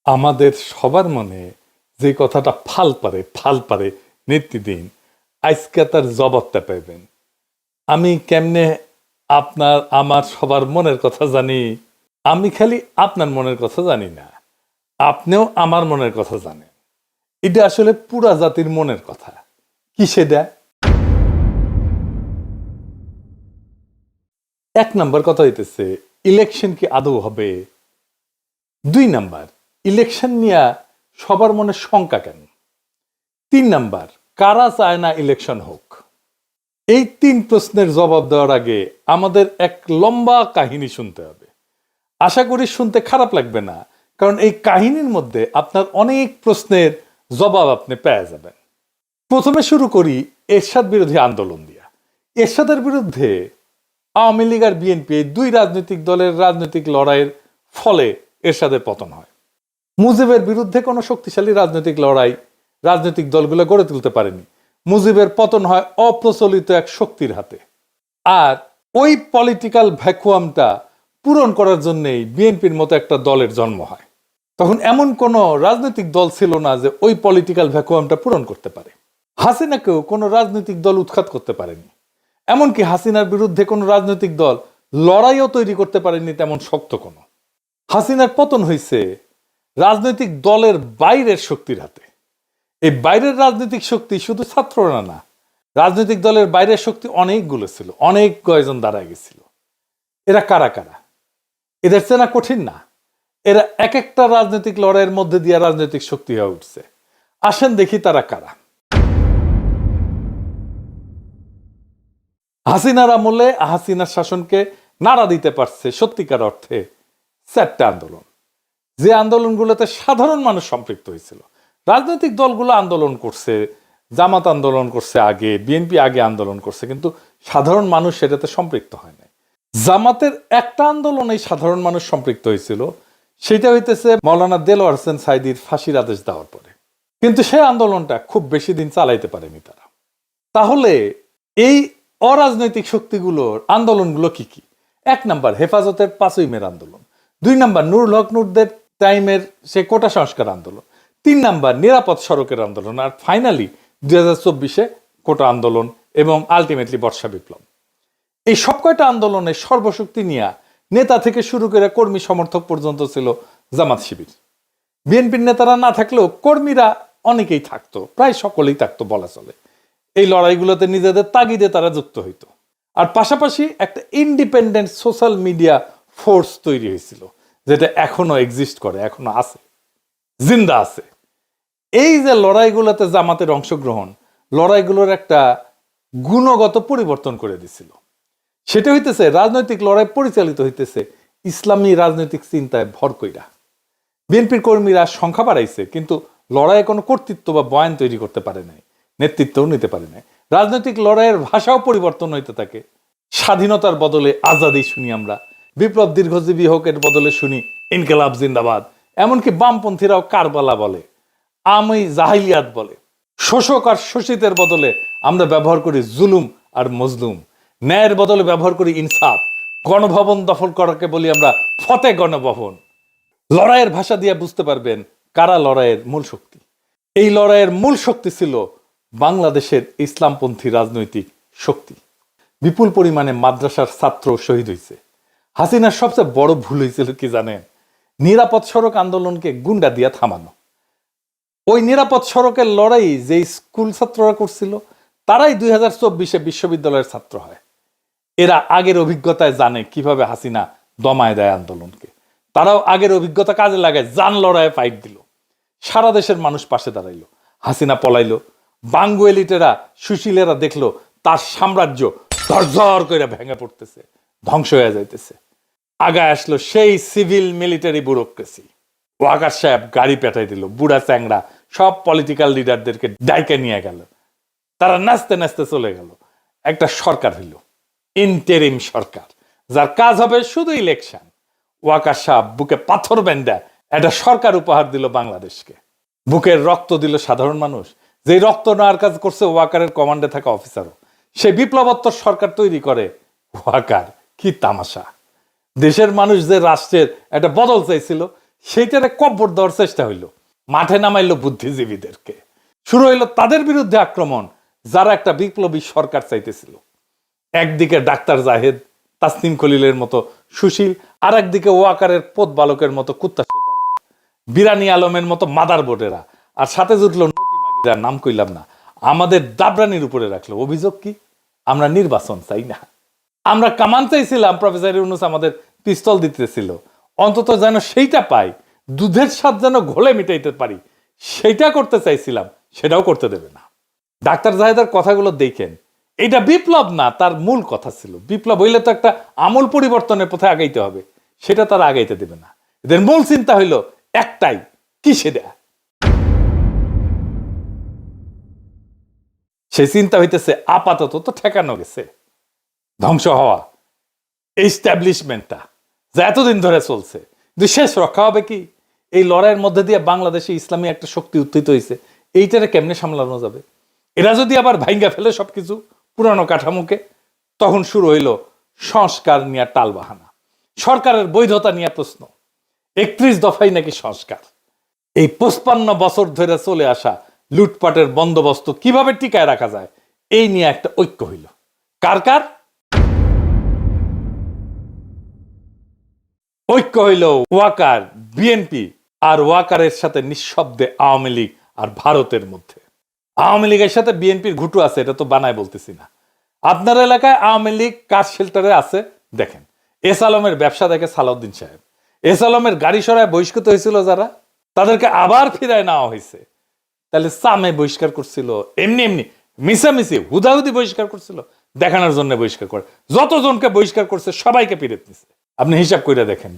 আমাদের সবার মনে যে কথাটা ফাল পারে নিত্যদিন, আজকে তার জবাবটা পাইবেন। আমি কেমনে আপনার আমার সবার মনের কথা জানি? আমি খালি আপনার মনের কথা জানি না, আপনিও আমার মনের কথা জানেন। এটা আসলে পুরা জাতির মনের কথা। কি সেটা? এক নাম্বার কথা হইতেছে, ইলেকশন কি আদৌ হবে? 2 নাম্বার, ইলেকশন নিয়ে সবার মনে শঙ্কা কেন? 3 নাম্বার, কারা চায় না ইলেকশন হোক? এই 3 প্রশ্নের জবাব দেওয়ার আগে আমাদের এক লম্বা কাহিনী শুনতে হবে। আশা করি শুনতে খারাপ লাগবে না, কারণ এই কাহিনীর মধ্যে আপনার অনেক প্রশ্নের জবাব আপনি পেয়ে যাবেন। প্রথমে শুরু করি এরশাদ বিরোধী আন্দোলন দিয়া। এরশাদের বিরুদ্ধে আওয়ামী লীগ আর বিএনপি, এই 2 রাজনৈতিক দলের রাজনৈতিক লড়াইয়ের ফলে এরশাদের পতন হয়। মুজিবের বিরুদ্ধে কোনো শক্তিশালী রাজনৈতিক লড়াই রাজনৈতিক দলগুলো গড়ে তুলতে পারেনি। মুজিবের পতন হয় অপ্রচলিত এক শক্তির হাতে। আর ওই পলিটিক্যাল ভ্যাকুয়ামটা পূরণ করার জন্যই বিএনপির মতো একটা দলের জন্ম হয়। তখন এমন কোনো রাজনৈতিক দল ছিল না যে ওই পলিটিক্যাল ভ্যাকুয়ামটা পূরণ করতে পারে। হাসিনাকেও কোনো রাজনৈতিক দল উৎখাত করতে পারেনি। এমনকি হাসিনার বিরুদ্ধে কোনো রাজনৈতিক দল লড়াইও তৈরি করতে পারেনি তেমন শক্ত কোনো। হাসিনার পতন হয়েছে রাজনৈতিক দলের বাইরের শক্তির হাতে। এই বাইরের রাজনৈতিক শক্তি শুধু ছাত্ররা না, রাজনৈতিক দলের বাইরের শক্তি অনেকগুলো ছিল, অনেক কয়েকজন দাঁড়ায় গেছিল। এরা কারা কারা? এদের চেনা কঠিন না। এরা এক একটা রাজনৈতিক লড়াইয়ের মধ্যে দিয়ে রাজনৈতিক শক্তি হয়ে উঠছে। আসেন দেখি তারা কারা। হাসিনার আমলে হাসিনার শাসনকে নাড়া দিতে পারছে সত্যিকার অর্থে 4টা আন্দোলন, যে আন্দোলনগুলোতে সাধারণ মানুষ সম্পৃক্ত হয়েছিল। রাজনৈতিক দলগুলো আন্দোলন করছে, জামাত আন্দোলন করছে আগে, বিএনপি আগে আন্দোলন করছে, কিন্তু সাধারণ মানুষ সেটাতে সম্পৃক্ত হয় নাই। জামাতের একটা আন্দোলনেই সাধারণ মানুষ সম্পৃক্ত হয়েছিল, সেটা হইতেছে মাওলানা দেলোয়ার হোসেন সাঈদীর ফাঁসির আদেশ দেওয়ার পরে। কিন্তু সেই আন্দোলনটা খুব বেশি দিন চালাইতে পারেনি তারা। তাহলে এই অরাজনৈতিক শক্তিগুলোর আন্দোলনগুলো কি কি? 1 নাম্বার, হেফাজতের 5ই মের আন্দোলন। 2 নাম্বার, নুরুল হক নুরদের টাইমের সে কোটা সংস্কার আন্দোলন। 3 নাম্বার, নিরাপদ সড়কের আন্দোলন। আর ফাইনালি 2024-এ কোটা আন্দোলন এবং আলটিমেটলি বর্ষা বিপ্লব। এই সব কয়টা আন্দোলনের সর্বশক্তি নিয়ে নেতা থেকে শুরু করে কর্মী সমর্থক পর্যন্ত ছিল জামাত শিবির। বিএনপির নেতারা না থাকলেও কর্মীরা অনেকেই থাকতো, প্রায় সকলেই থাকতো বলা চলে। এই লড়াইগুলোতে নিজেদের তাগিদে তারা যুক্ত হইতো। আর পাশাপাশি একটা ইন্ডিপেন্ডেন্ট সোশ্যাল মিডিয়া ফোর্স তৈরি হয়েছিল, যেটা এখনো এক্সিস্ট করে, এখনো আছে, জিন্দা আছে। এই যে লড়াইগুলোতে জামাতের অংশগ্রহণ, লড়াইগুলোর একটা গুণগত পরিবর্তন করে দিছিল। সেটা হইতেছে রাজনৈতিক লড়াই পরিচালিত হইতেছে ইসলামী রাজনৈতিক চিন্তায় ভর কইরা। বিএনপির কর্মীরা সংখ্যা বাড়াইছে, কিন্তু লড়াইয়ে কোনো কর্তৃত্ব বা বয়ান তৈরি করতে পারে নাই, নেতৃত্বও নিতে পারে নাই। রাজনৈতিক লড়াইয়ের ভাষাও পরিবর্তন হইতে থাকে। স্বাধীনতার বদলে আজাদি শুনি আমরা, বিপ্লব দীর্ঘজীবী হোক এর বদলে শুনি ইনকিলাব জিন্দাবাদ। এমনকি বামপন্থীরাও কারবালা বলে, আমি জাহিলিয়াত বলে। শোষক আর শোষিতের বদলে আমরা ব্যবহার করি জুলুম আর মজলুম। ন্যায়ের বদলে ব্যবহার করি ইনসাফ। গণভবন দখল করাকে বলি আমরা ফতে গণভবন। লড়াইয়ের ভাষা দিয়ে বুঝতে পারবেন কারা লড়াইয়ের মূল শক্তি। এই লড়াইয়ের মূল শক্তি ছিল বাংলাদেশের ইসলামপন্থী রাজনৈতিক শক্তি। বিপুল পরিমাণে মাদ্রাসার ছাত্র শহীদ হয়েছে। হাসিনার সবচেয়ে বড় ভুল হয়েছিল কি জানেন? নিরাপদ সড়ক আন্দোলনকে গুন্ডা দিয়া থামানো। ওই নিরাপদ সড়কের লড়াই যে স্কুল ছাত্ররা করছিল, তারাই 2024-এ বিশ্ববিদ্যালয়ের ছাত্র হয়। এরা আগের অভিজ্ঞতায় জানে কিভাবে হাসিনা দমায় দেয় আন্দোলনকে। তারাও আগের অভিজ্ঞতা কাজে লাগায় জান লড়াইয়ে ফাইট দিল। সারা দেশের মানুষ পাশে দাঁড়াইলো। হাসিনা পলাইলো। বাঙ্গু এলিটেরা, সুশীলেরা দেখলো তার সাম্রাজ্য ধরঝর করে ভেঙে পড়তেছে, ধ্বংস হয়ে যাইতেছে। আগায় আসলো সেই সিভিল মিলিটারি ব্যুরোক্রেসি। ওয়াকার সাহেব গাড়ি পেটাই দিল, বুড়া চ্যাংড়া সব পলিটিক্যাল লিডারদেরকে ডাইকে নিয়ে গেল। তারা নাচতে নাচতে চলে গেল। একটা সরকার হইল, ইন্টেরিম সরকার, যার কাজ হবে শুধু ইলেকশন। ওয়াকার সাহেব বুকে পাথর বেঁধে একটা সরকার উপহার দিল বাংলাদেশকে। বুকের রক্ত দিল সাধারণ মানুষ, যে রক্ত নেওয়ার কাজ করছে ওয়াকারের কমান্ডে থাকা অফিসারও। সেই বিপ্লবোত্তর সরকার তৈরি করে ওয়াকার। কি তামাশা! দেশের মানুষ যে রাষ্ট্রের একটা বদল চাইছিল, সেইটারে কব্বর দেওয়ার চেষ্টা হইলো, মাঠে নামাইলো বুদ্ধিজীবীদেরকে, শুরু হইলো তাদের বিরুদ্ধে আক্রমণ যারা একটা বিপ্লবী সরকার চাইতেছিল। একদিকে ডাক্তার জাহেদ, তাসনিম খলিলের মতো সুশীল, আর একদিকে ওয়াকারের পোত বালকের মতো কুত্তা, বিরানি আলমের মতো মাদার বোর্ডেরা, আর সাথে জুটলো নতি মাগিরা, নাম কইলাম না, আমাদের দাবরানির উপরে রাখলো। অভিযোগ কি? আমরা নির্বাচন চাই না, আমরা কামান চাইছিলাম। প্রফেসর ইউনূস আমাদের পিস্তল দিতেছিল, অন্তত যেন সেইটা পাই, দুধের স্বাদ যেন ঘোলে মিটাইতে পারি, সেইটা করতে চাইছিলাম, সেটাও করতে দেবে না। ডাক্তার জাহেদের কথাগুলো দেখেন, এটা বিপ্লব না, তার মূল কথা ছিল বিপ্লব হইলে তো একটা আমূল পরিবর্তনের পথে আগাইতে হবে, সেটা তারা আগাইতে দেবে না। এদের মূল চিন্তা হইলো একটাই, কি সেটা? সেই চিন্তা হইতেছে আপাতত তো ঠেকানো গেছে, ধ্বংস হওয়া এস্টাবলিশমেন্টটা যা এতদিন ধরে চলছে, কিন্তু শেষ রক্ষা হবে কি? এই লড়াইয়ের মধ্যে দিয়ে বাংলাদেশে ইসলামী একটা শক্তি উত্থিত হয়েছে, এইটারে কেমনে সামলানো যাবে? এরা যদি আবার ভাঙ্গা ফেলে সবকিছু পুরানো কাঠামোকে, তখন শুরু হইল সংস্কার নিয়ে টালবাহানা, সরকারের বৈধতা নিয়ে প্রশ্ন। 31 দফাই নাকি সংস্কার। এই 55 বছর ধরে চলে আসা লুটপাটের বন্দোবস্ত কিভাবে টিকায় রাখা যায়, এই নিয়ে একটা ঐক্য হইল। কার কার ঐক্য হইল? ওয়াকার, বিএনপি আর ওয়াকারের সাথে নিঃশব্দে আওয়ামী লীগ আর ভারতের মধ্যে। আওয়ামী লীগের সাথে বিএনপির ঘুটু আছে, এটা তো বানায় বলতেছি না। আপনার এলাকায় আওয়ামী লীগ কার শেল্টারে আছে দেখেন। এস আলমের ব্যবসা দেখে সালাউদ্দিন সাহেব, এস আলমের গাড়ি সরায় বহিষ্কৃত হয়েছিল যারা, তাদেরকে আবার ফিরায় নেওয়া হয়েছে। তাহলে সামে বহিষ্কার করছিল, এমনি এমনি মিশামিশি হুদাহুদি বহিষ্কার করছিল, দেখানোর জন্য বহিষ্কার করে। যতজনকে বহিষ্কার করছে সবাইকে ফিরে নিছে। আপনি হিসাব করে দেখেন,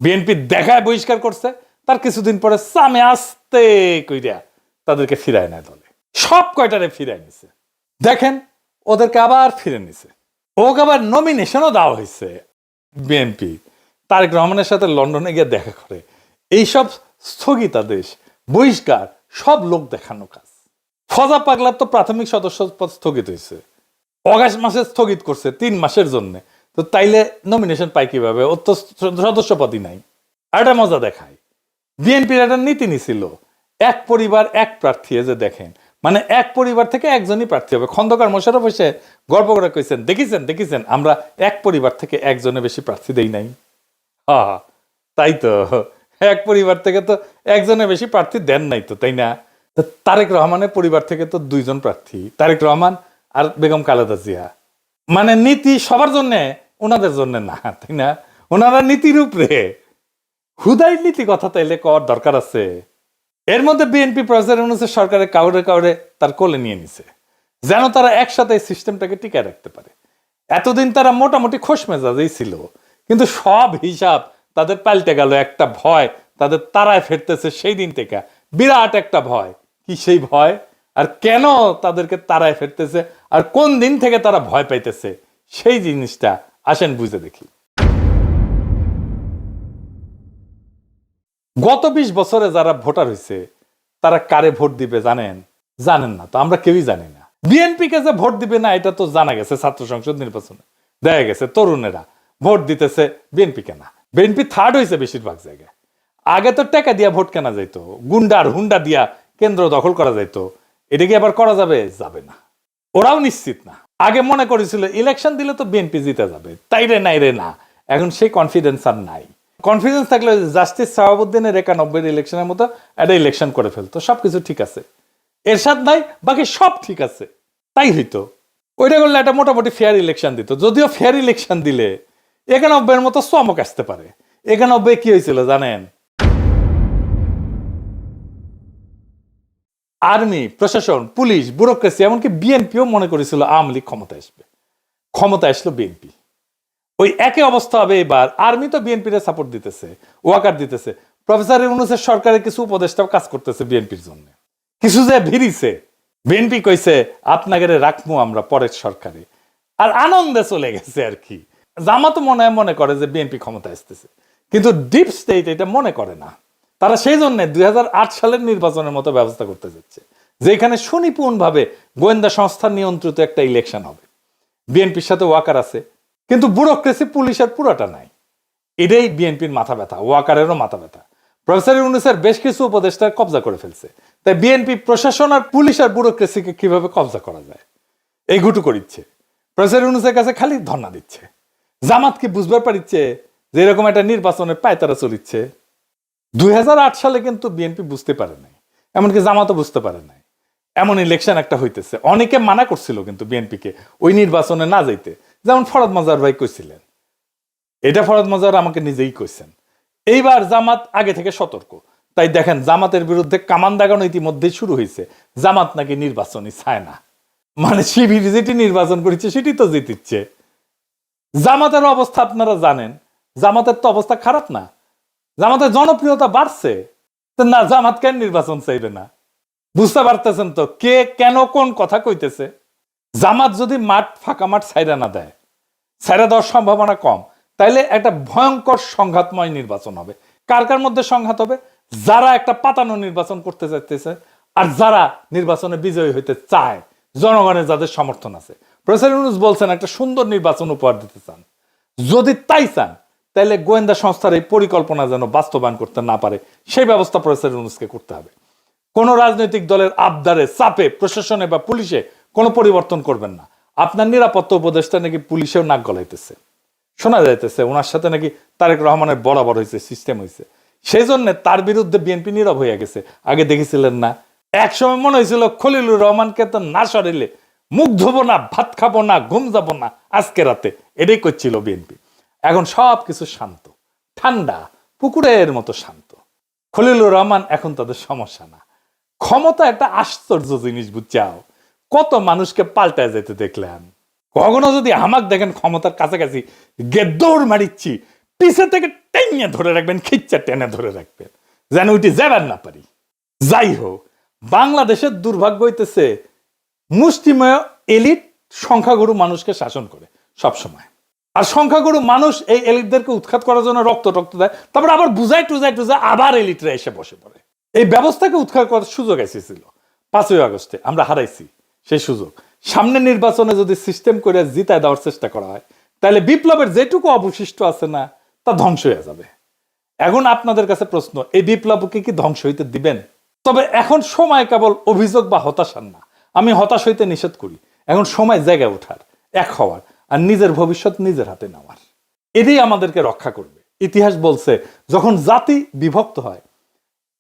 বিএনপি দেখায় বহিষ্কার করছে, তার কিছুদিন পরে সামে আসতে কইরা তাদেরকে ফিরায় নেয় দলে, সব কয়টারে ফিরায় নিছে। দেখেন ওদেরকে আবার ফিরে নিছে, ওকে আবার নমিনেশনও দেওয়া হয়েছে। বিএনপি তারেক রহমানের সাথে লন্ডনে গিয়ে দেখা করে। এইসব স্থগিতাদেশ, বহিষ্কার সব লোক দেখানো কাজ। ফজা পাগলার তো প্রাথমিক সদস্য পদ স্থগিত হয়েছে, অগাস্ট মাসে স্থগিত করছে 3 মাসের জন্য। তো তাইলে নমিনেশন পাই কিভাবে? ওর তো সদস্য পদই নাই। আর একটা মজা দেখায়, বিএনপির একটা নীতি নিছিল, এক পরিবার এক প্রার্থী। যে দেখেন, মানে এক পরিবার থেকে একজনই প্রার্থী হবে। খন্দকার মোশাররফ এসে গর্ব করে কইছেন, দেখেছেন আমরা এক পরিবার থেকে একজনের বেশি প্রার্থী দেই নাই। হ্যাঁ তাই তো, এক পরিবার থেকে তো একজনের বেশি প্রার্থী দেন নাই তো, তাই না? তারেক রহমানের পরিবার থেকে তো 2 জন প্রার্থী, তারেক রহমান আর বেগম খালেদা জিয়া। মানে নীতি সবার জন্য, ওনাদের জন্য না, তাই না? ওনারা নীতির উপরে হুদাই নীতি কথা তাইলে কর দরকার আছে। এর মধ্যে বিএনপি প্রফেসর ইউনূসের সরকারে কাউরে তার কোলে নিয়ে নিছে, যেন তারা একসাথে এই সিস্টেমটাকে টিকায় রাখতে পারে। এতদিন তারা মোটামুটি খোশ মেজাজেই ছিল, কিন্তু সব হিসাব তাদের পাল্টে গেল। একটা ভয় তাদের তারায় ফেরতেছে সেই দিন থেকে, বিরাট একটা ভয়। কি সেই ভয়? আর কেন তাদেরকে তারায় ফেরতেছে, আর কোন দিন থেকে তারা ভয় পাইতেছে, সেই জিনিসটা আসেন বুঝে দেখি। গত 20 বছরে যারা ভোটার হয়েছে, তারা কারে ভোট দিবে জানেন? জানেন না তো, আমরা কেউই জানি না। বিএনপি কে যে ভোট দিবে না এটা তো জানা গেছে। ছাত্র সংসদ নির্বাচনে দেখা গেছে তরুণেরা ভোট দিতেছে বিএনপি কে না। বিএনপি থার্ড হয়েছে বেশিরভাগ জায়গায়। আগে তো টাকা দিয়া ভোট কেনা যাইতো, গুন্ডার হুন্ডা দিয়া কেন্দ্র দখল করা যাইতো। এটা কি আবার করা যাবে? যাবে না, ওরাও নিশ্চিত না। আগে মনে করেছিল ইলেকশন দিলে তো বিএনপি জিতে যাবে, তাই রে নাই রে না। এখন সেই কনফিডেন্স আর নাই। কনফিডেন্স থাকলে জাস্টিস শাহাবুদ্দিনের 91 ইলেকশনের মতো একটা ইলেকশন করে ফেলতো, সবকিছু ঠিক আছে। এরশাদ নাই, বাকি সব ঠিক আছে, তাই হইতো। ওইটা করলে একটা মোটামুটি ফেয়ার ইলেকশন দিত। যদিও ফেয়ার ইলেকশন দিলে 91 মতো চমক আসতে পারে। 91 কি হয়েছিল জানেন? আর্মি, প্রশাসন, পুলিশ, ব্যুরোক্রেসি, এমনকি বিএনপিও মনে করেছিল আওয়ামী লীগ ক্ষমতা আসবে। ক্ষমতা আসলো বিএনপি। ওই একই অবস্থা হবে এবার। আর্মি তো বিএনপির সাপোর্ট দিতেছে, ওয়াকার দিতেছে। প্রফেসর ইউনূসের সরকারের কিছু উপদেষ্টাও কাজ করতেছে বিএনপির জন্য। কিছু যে ভিড়িছে, বিএনপি কইছে আপনাকে রাখবো আমরা পরের সরকারে, আর আনন্দে চলে গেছে আর কি। জামাত মনে করে যে বিএনপি ক্ষমতা আসতেছে, কিন্তু ডিপ স্টেট এটা মনে করে না। তারা সেই জন্য 2008 সালের নির্বাচনের মতো ব্যবস্থা করতে যাচ্ছে, যেখানে সুনিপুণ ভাবে গোয়েন্দা সংস্থা নিয়ন্ত্রিত একটা ইলেকশন হবে। বিএনপির সাথে ওয়াকার আছে, কিন্তু ব্যুরোক্রেসি পুলিশের পুরাটা নাই। এটাই বিএনপির মাথা ব্যথা, ওয়াকারেরও মাথা ব্যথা। প্রফেসর ইউনূসের বেশ কিছু উপদেষ্টা কবজা করে ফেলছে। তাই বিএনপি প্রশাসন আর পুলিশ আর ব্যুরোক্রেসিকে কিভাবে কবজা করা যায় এই ঘুটু করিচ্ছে। প্রফেসর ইউনূসের কাছে খালি ধর্ণা দিচ্ছে। জামাত কি বুঝবার পারিচ্ছে যে এরকম একটা নির্বাচনের পায়তারা চলিচ্ছে? 2008 সালে কিন্তু বিএনপি বুঝতে পারে নাই, এমনকি জামাতও বুঝতে পারে নাই এমন ইলেকশন একটা হইতেছে। অনেকে মানা করছিল কিন্তু বিএনপিকে ওই নির্বাচনে না যাইতে, যেমন ফরহাদ মজার ভাই কইছিলেন। এটা ফরহাদ মজার আমাকে নিজেই কইছেন। এইবার জামাত আগে থেকে সতর্ক। তাই দেখেন জামাতের বিরুদ্ধে কামান দাগানো ইতিমধ্যেই শুরু হয়েছে। জামাত নাকি নির্বাচনই চায় না, মানে শিবির যেটি নির্বাচন করেছে সেটি তো জিতিচ্ছে। জামাতের অবস্থা আপনারা জানেন, জামাতের তো অবস্থা খারাপ না, জামাতের জনপ্রিয়তা বাড়ছে। না, জামাত কেন নির্বাচন চাইবে না? বুঝতে পারতেছেন তো কে কেন কোন কথা কইতেছে? জামাত যদি মাঠ ফাঁকা মাঠ ছাইরা না দেয়, ছাইরা দেওয়ার সম্ভাবনা কম, তাইলে একটা ভয়ঙ্কর সংঘাতময় নির্বাচন হবে। কার কার মধ্যে সংঘাত হবে? যারা একটা পাতানো নির্বাচন করতে চাইতেছে আর যারা নির্বাচনে বিজয়ী হইতে চায়, জনগণের যাদের সমর্থন আছে। প্রফেসর ইউনূস বলছেন একটা সুন্দর নির্বাচন উপহার দিতে চান। যদি তাই চান তাহলে গোয়েন্দা সংস্থার এই পরিকল্পনা যেন বাস্তবায়ন করতে না পারে সেই ব্যবস্থা প্রফেসর ইউনূসকে করতে হবে। কোন রাজনৈতিক দলের আবদারে চাপে প্রশাসনে বা পুলিশে কোনো পরিবর্তন করবেন না। আপনার নিরাপত্তা উপদেষ্টা নাকি পুলিশেও নাক গলাইতেছে, শোনা যাইতেছে ওনার সাথে নাকি তারেক রহমানের বরাবর হয়েছে, সিস্টেম হয়েছে। সেই জন্য তার বিরুদ্ধে বিএনপি নীরব হয়ে গেছে। আগে দেখেছিলেন না, একসময় মনে হয়েছিল খলিলুর রহমানকে তো না সরাইলে মুখ ধোবো না, ভাত খাবো না, ঘুম যাবো না আজকে রাতে, এটাই করছিল বিএনপি। এখন সব কিছু শান্ত, ঠান্ডা, পুকুরের মতো শান্ত। খলিলুর রহমান এখন তাদের সমস্যা না। ক্ষমতা একটা আশ্চর্য জিনিস, বুঝছাও? কত মানুষকে পাল্টায় যেতে দেখলেন। কখনো যদি আমাক দেখেন ক্ষমতার কাছাকাছি দৌড় মারিচ্ছি, পিছে থেকে টেনে ধরে রাখবেন, খিচ্চা টেনে ধরে রাখবেন, যেন ওইটি যাবেন না পারি। যাই হোক, বাংলাদেশের দুর্ভাগ্য হইতেছে মুষ্টিমেয় এলিট সংখ্যাগুরু মানুষকে শাসন করে সব সময়। আর সংখ্যাগুরু মানুষ এই এলিটদেরকে উৎখাত করার জন্য রক্ত দেয়, তারপর আবার বুঝাই টুজাই আবার এলিটরা এসে বসে পড়ে। এই ব্যবস্থাকে উৎখাত করার সুযোগ এসেছিল 5ই আগস্টে, আমরা হারাইছি সেই সুযোগ। সামনে নির্বাচনে যদি সিস্টেম করে জিতায় দেওয়ার চেষ্টা করা হয়, তাহলে বিপ্লবের যেটুকু অবশিষ্ট আছে না, তা ধ্বংস হয়ে যাবে। এখন আপনাদের কাছে প্রশ্ন, এই বিপ্লবকে কি ধ্বংস হইতে দিবেন? তবে এখন সময় কেবল অভিযোগ বা হতাশার না। আমি হতাশ হইতে নিষেধ করি। এখন সময় জায়গায় ওঠার, এক হওয়ার, আর নিজের ভবিষ্যৎ নিজের হাতে নেওয়ার। এটাই আমাদেরকে রক্ষা করবে। ইতিহাস বলছে যখন জাতি বিভক্ত হয়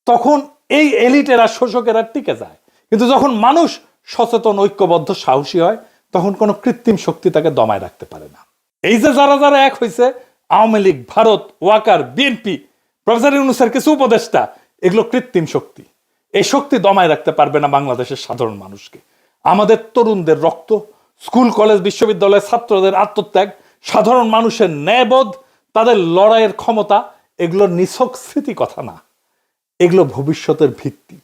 তখন এই এলিটেরা, শোষকেরা টিকে যায়, কিন্তু যখন মানুষ সচেতন, ঐক্যবদ্ধ, সাহসী হয়, তখন কোনো কৃত্রিম শক্তি তাকে দমায় রাখতে পারে না। এই যে যারা যারা এক হয়েছে, আওয়ামী লীগ, ভারত, ওয়াকার, বিএনপি, প্রফেসর ইউনূসের কিছু উপদেষ্টা, এগুলো কৃত্রিম শক্তি। এই শক্তি দমায় রাখতে পারবে না বাংলাদেশের সাধারণ মানুষকে। আমাদের তরুণদের রক্ত, স্কুল কলেজ বিশ্ববিদ্যালয়ের ছাত্রদের আত্মত্যাগ, সাধারণ মানুষের ন্যায়বোধ, তাদের লড়াইয়ের ক্ষমতা, এগুলো নিছক স্মৃতি কথা না, এগুলো ভবিষ্যতের ভিত্তি।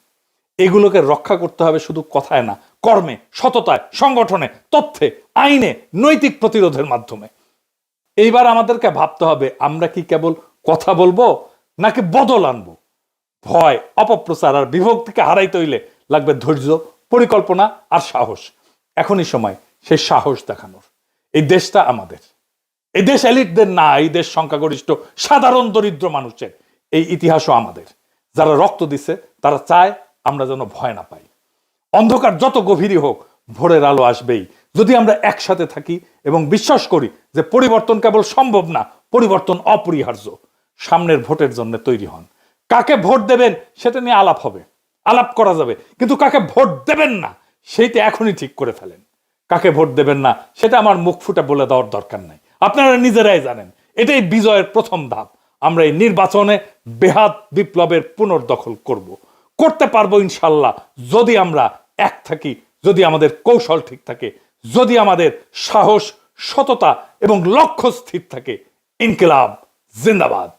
এগুলোকে রক্ষা করতে হবে শুধু কথায় না, কর্মে, সততায়, সংগঠনে, তথ্যে, আইনে, নৈতিক প্রতিরোধের মাধ্যমে। এইবার আমাদেরকে ভাবতে হবে আমরা কি কেবল কথা বলবো নাকি বদল আনবো। ভয়, অপপ্রচার আর বিভক্তিকে হারাইতে হইলে লাগবে ধৈর্য, পরিকল্পনা আর সাহস। এখনই সময় সেই সাহস দেখানোর। এই দেশটা আমাদের, এই দেশ এলিটদের না, এই দেশ সংখ্যাগরিষ্ঠ সাধারণ দরিদ্র মানুষের। এই ইতিহাসও আমাদের। যারা রক্ত দিচ্ছে তারা চায় আমরা যেন ভয় না পাই। অন্ধকার যত গভীরই হোক, ভোরের আলো আসবেই যদি আমরা একসাথে থাকি এবং বিশ্বাস করি যে পরিবর্তন কেবল সম্ভব না, পরিবর্তন অপরিহার্য। সামনের ভোটের জন্য তৈরি হন। কাকে ভোট দেবেন সেটা নিয়ে আলাপ হবে, আলাপ করা যাবে, কিন্তু কাকে ভোট দেবেন না সেইটা এখনই ঠিক করে ফেলেন। কাকে ভোট দেবেন না সেটা আমার মুখ ফুটে বলে দেওয়ার দরকার নাই, আপনারা নিজেরাই জানেন। এটাই বিজয়ের প্রথম ধাপ। আমরা এই নির্বাচনে বেহাত বিপ্লবের পুনর্দখল করতে পারবো ইনশাল্লাহ, যদি আমরা এক থাকি, যদি আমাদের কৌশল ঠিক থাকে, যদি আমাদের সাহস, সততা এবং লক্ষ্য স্থির থাকে। ইনকিলাব জিন্দাবাদ।